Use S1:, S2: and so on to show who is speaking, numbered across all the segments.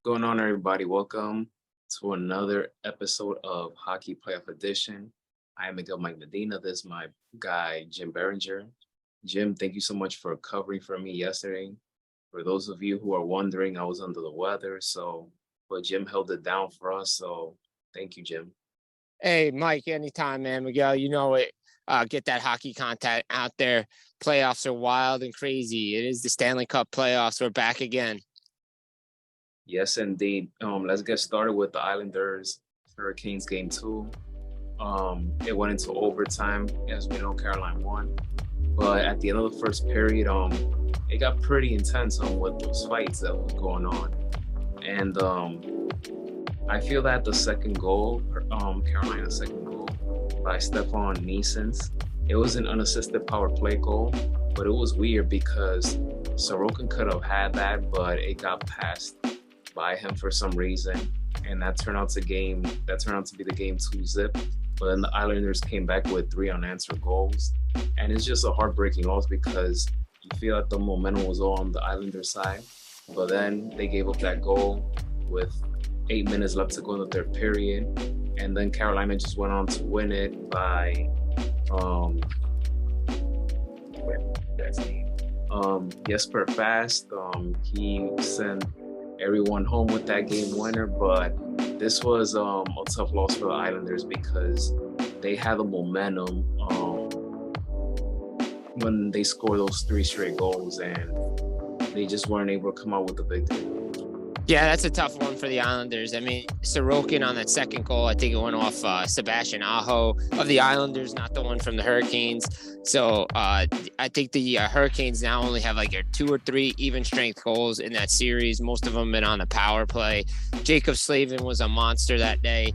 S1: Going on, everybody? Welcome to another episode of Hockey Playoff Edition. I am Miguel Mike Medina. This is my guy, Jim Berenger. Jim, thank you so much for covering for me yesterday. For those of you who are wondering, I was under the weather, but Jim held it down for us. So thank you, Jim.
S2: Hey, Mike, anytime, man. Miguel, you know it. Get that hockey content out there. Playoffs are wild and crazy. It is the Stanley Cup playoffs. We're back again.
S1: Yes, indeed. Let's get started with the Islanders Hurricanes game 2. It went into overtime. As we know, Carolina won. But at the end of the first period, it got pretty intense with those fights that was going on. And I feel that the second goal, Carolina's second goal by Stefan Neesens, it was an unassisted power play goal, but it was weird because Sorokin could have had that, but it got passed by him for some reason, and that turned out to be the game 2 zip. But then the Islanders came back with 3 unanswered goals, and it's just a heartbreaking loss because you feel that the momentum was all on the Islanders side, but then they gave up that goal with 8 minutes left to go in the third period, and then Carolina just went on to win it by Jesper Fast. He sent everyone home with that game winner, but this was a tough loss for the Islanders because they had the momentum when they scored those 3 straight goals, and they just weren't able to come out with the victory.
S2: Yeah, that's a tough one for the Islanders. I mean, Sorokin on that second goal, I think it went off Sebastian Aho of the Islanders, not the one from the Hurricanes. So I think the Hurricanes now only have like 2 or 3 even strength goals in that series. Most of them been on the power play. Jacob Slavin was a monster that day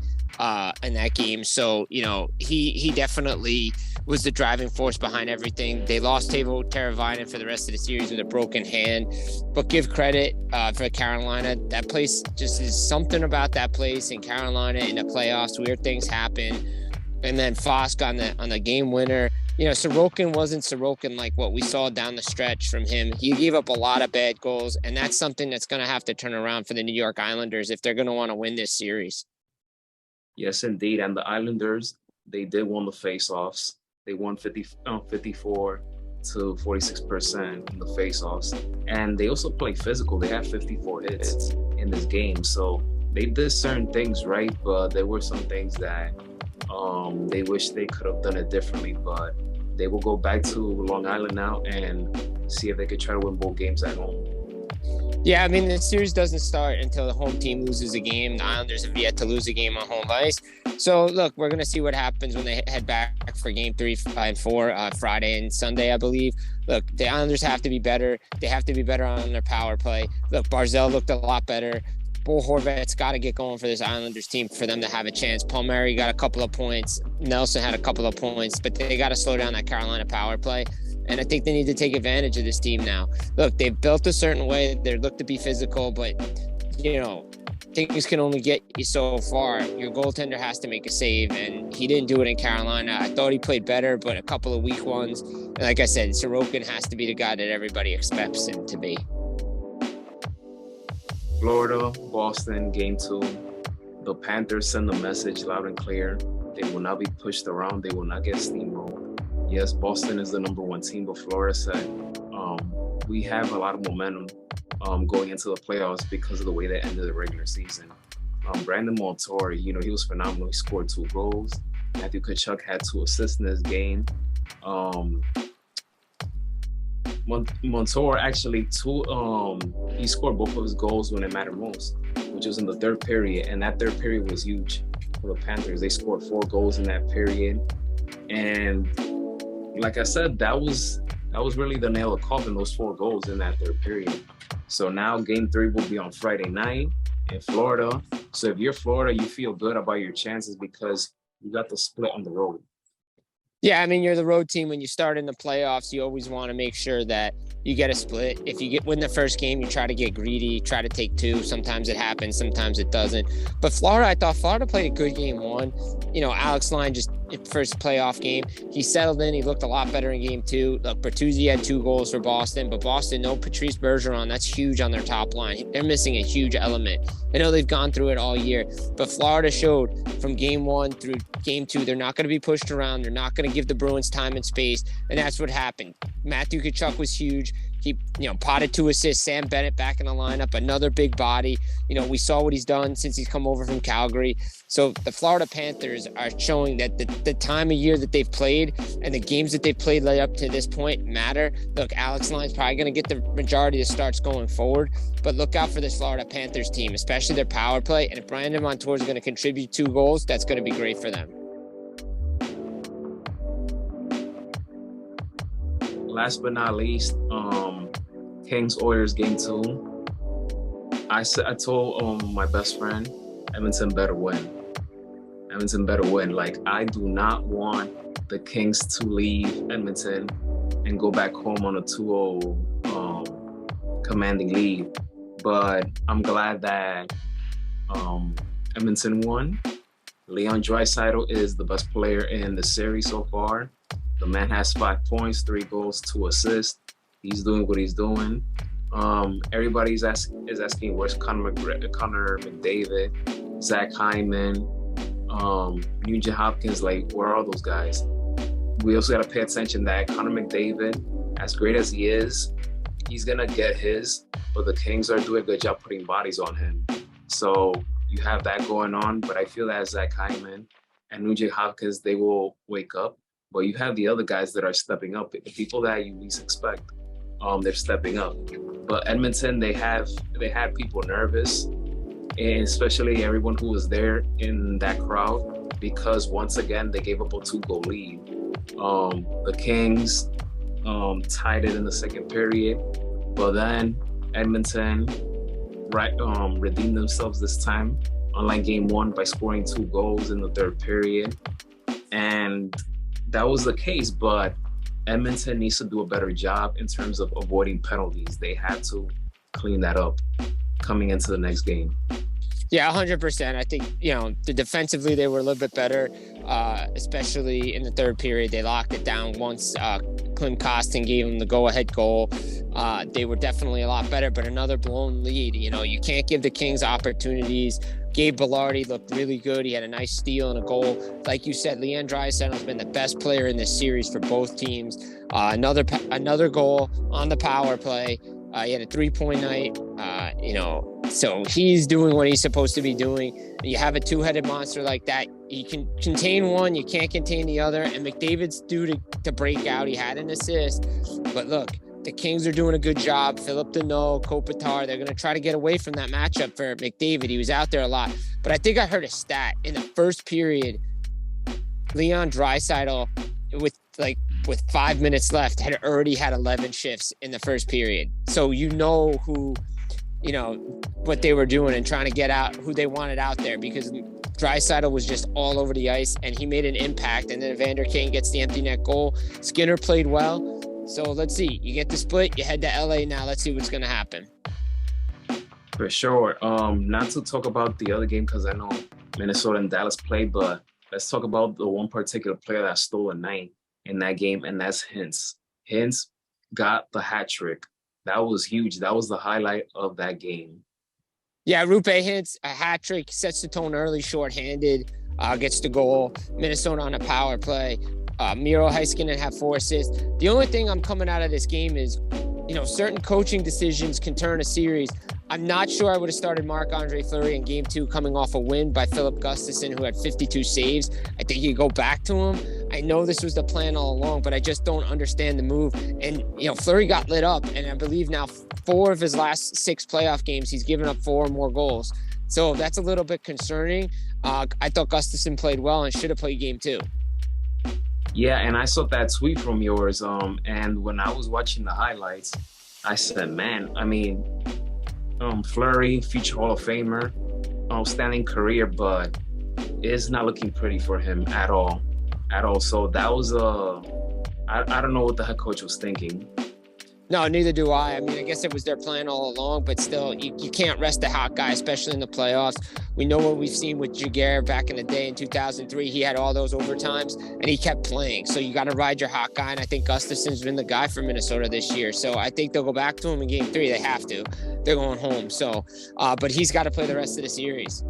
S2: in that game. So, you know, he definitely was the driving force behind everything. They lost Teuvo Teravainen for the rest of the series with a broken hand, but give credit for Carolina. That place just is something about that place in Carolina in the playoffs. Weird things happen. And then Fosk on the game winner. You know, Sorokin wasn't Sorokin like what we saw down the stretch from him. He gave up a lot of bad goals, and that's something that's going to have to turn around for the New York Islanders if they're going to want to win this series.
S1: Yes, indeed. And the Islanders, they did win the faceoffs. They won 54 to 46% in the faceoffs. And they also play physical. They had 54 hits in this game. So they did certain things right, but there were some things that they wish they could have done it differently. But they will go back to Long Island now and see if they could try to win both games at home.
S2: Yeah, I mean, the series doesn't start until the home team loses a game. The Islanders have yet to lose a game on home ice. So, look, we're going to see what happens when they head back for game 3 and 4, Friday and Sunday, I believe. Look, the Islanders have to be better. They have to be better on their power play. Look, Barzal looked a lot better. Bo Horvat's got to get going for this Islanders team for them to have a chance. Palmieri got a couple of points. Nelson had a couple of points, but they got to slow down that Carolina power play. And I think they need to take advantage of this team now. Look, they've built a certain way. They look to be physical, but, you know, things can only get you so far. Your goaltender has to make a save, and he didn't do it in Carolina. I thought he played better, but a couple of weak ones. And like I said, Sorokin has to be the guy that everybody expects him to be.
S1: Florida, Boston, game 2. The Panthers send a message loud and clear. They will not be pushed around. They will not get steamrolled. Yes, Boston is the number 1 team, but Florida said we have a lot of momentum going into the playoffs because of the way they ended the regular season. Brandon Montour, you know, he was phenomenal. He scored 2 goals. Matthew Tkachuk had 2 assists in this game. Montour actually he scored both of his goals when it mattered most, which was in the third period, and that third period was huge for the Panthers. They scored 4 goals in that period, and like I said, that was really the nail of the coffin, those 4 goals in that third period. So now game 3 will be on Friday night in Florida. So if you're Florida, you feel good about your chances because you got the split on the road.
S2: Yeah, I mean, you're the road team. When you start in the playoffs, you always want to make sure that you get a split. If you win the first game, you try to get greedy, try to take 2. Sometimes it happens, sometimes it doesn't. But Florida, I thought Florida played a good game 1. You know, Alex Line just first playoff game. He settled in. He looked a lot better in game 2. Look, Bertuzzi had 2 goals for Boston, but Boston, no Patrice Bergeron. That's huge on their top line. They're missing a huge element. I know they've gone through it all year, but Florida showed from game 1 through game 2, they're not going to be pushed around. They're not going to give the Bruins time and space, and that's what happened. Matthew Tkachuk was huge. He, potted 2 assists. Sam Bennett back in the lineup, another big body. We saw what he's done since he's come over from Calgary. So the Florida Panthers are showing that the time of year that they've played and the games that they've played led up to this point matter. Look, Alex Lyon's probably going to get the majority of the starts going forward, but look out for this Florida Panthers team, especially their power play. And if Brandon Montour is going to contribute 2 goals, that's going to be great for them.
S1: Last but not least, Kings Oilers game 2. I told my best friend, Edmonton better win. Edmonton better win. Like, I do not want the Kings to leave Edmonton and go back home on a 2-0 commanding lead. But I'm glad that Edmonton won. Leon Draisaitl is the best player in the series so far. The man has 5 points, 3 goals, 2 assists. He's doing what he's doing. Everybody is asking where's Connor McDavid, Zach Hyman, Nugent Hopkins. Like, where are those guys? We also got to pay attention that Connor McDavid, as great as he is, he's gonna get his. But the Kings are doing a good job putting bodies on him. So you have that going on. But I feel that Zach Hyman and Nugent Hopkins, they will wake up. But you have the other guys that are stepping up, the people that you least expect. They're stepping up. But Edmonton, they had people nervous, and especially everyone who was there in that crowd, because once again they gave up a 2-goal lead. The Kings tied it in the second period, but then Edmonton redeemed themselves this time, unlike game 1, by scoring 2 goals in the third period, and that was the case. But Edmonton needs to do a better job in terms of avoiding penalties. They have to clean that up coming into the next game.
S2: Yeah, 100%. I think, defensively they were a little bit better, especially in the third period. They locked it down once Klim Kostin gave them the go-ahead goal. They were definitely a lot better, but another blown lead. You can't give the Kings opportunities. Gabe Vilardi looked really good. He had a nice steal and a goal. Like you said, Leon Draisaitl has been the best player in this series for both teams. Another goal on the power play. He had a 3-point night. So he's doing what he's supposed to be doing. You have a 2-headed monster like that. You can contain one, you can't contain the other. And McDavid's due to break out. He had an assist. But look, the Kings are doing a good job. Philip Deneau, Kopitar, they're going to try to get away from that matchup for McDavid. He was out there a lot. But I think I heard a stat. In the first period, Leon Draisaitl, with 5 minutes left, had already had 11 shifts in the first period. So what they were doing and trying to get out who they wanted out there, because Draisaitl was just all over the ice and he made an impact. And then Evander Kane gets the empty net goal. Skinner played well. So let's see. You get the split, you head to LA now. Let's see what's going to happen.
S1: For sure. Not to talk about the other game because I know Minnesota and Dallas played, but let's talk about the one particular player that stole a night in that game, and that's Hintz. Hintz got the hat trick. That was huge. That was the highlight of that game.
S2: Yeah, Roope Hintz, a hat trick, sets the tone early, shorthanded, gets the goal. Minnesota on a power play. Miro Heiskanen had 4 assists. The only thing I'm coming out of this game is, certain coaching decisions can turn a series. I'm not sure I would have started Marc-Andre Fleury in game 2 coming off a win by Philip Gustafsson, who had 52 saves. I think you go back to him. I know this was the plan all along, but I just don't understand the move. And, Fleury got lit up, and I believe now 4 of his last 6 playoff games, he's given up 4 or more goals. So that's a little bit concerning. I thought Gustafsson played well and should have played game 2.
S1: Yeah, and I saw that tweet from yours. And when I was watching the highlights, I said, man, Fleury, future Hall of Famer, outstanding career, but it's not looking pretty for him at all. So that was I don't know what the head coach was thinking.
S2: No, neither do I. I mean, I guess it was their plan all along, but still, you can't rest a hot guy, especially in the playoffs. We know what we've seen with Jaguar back in the day in 2003. He had all those overtimes, and he kept playing. So you got to ride your hot guy, and I think Gustafson's been the guy for Minnesota this year. So I think they'll go back to him in Game 3. They have to. They're going home. So, but he's got to play the rest of the series.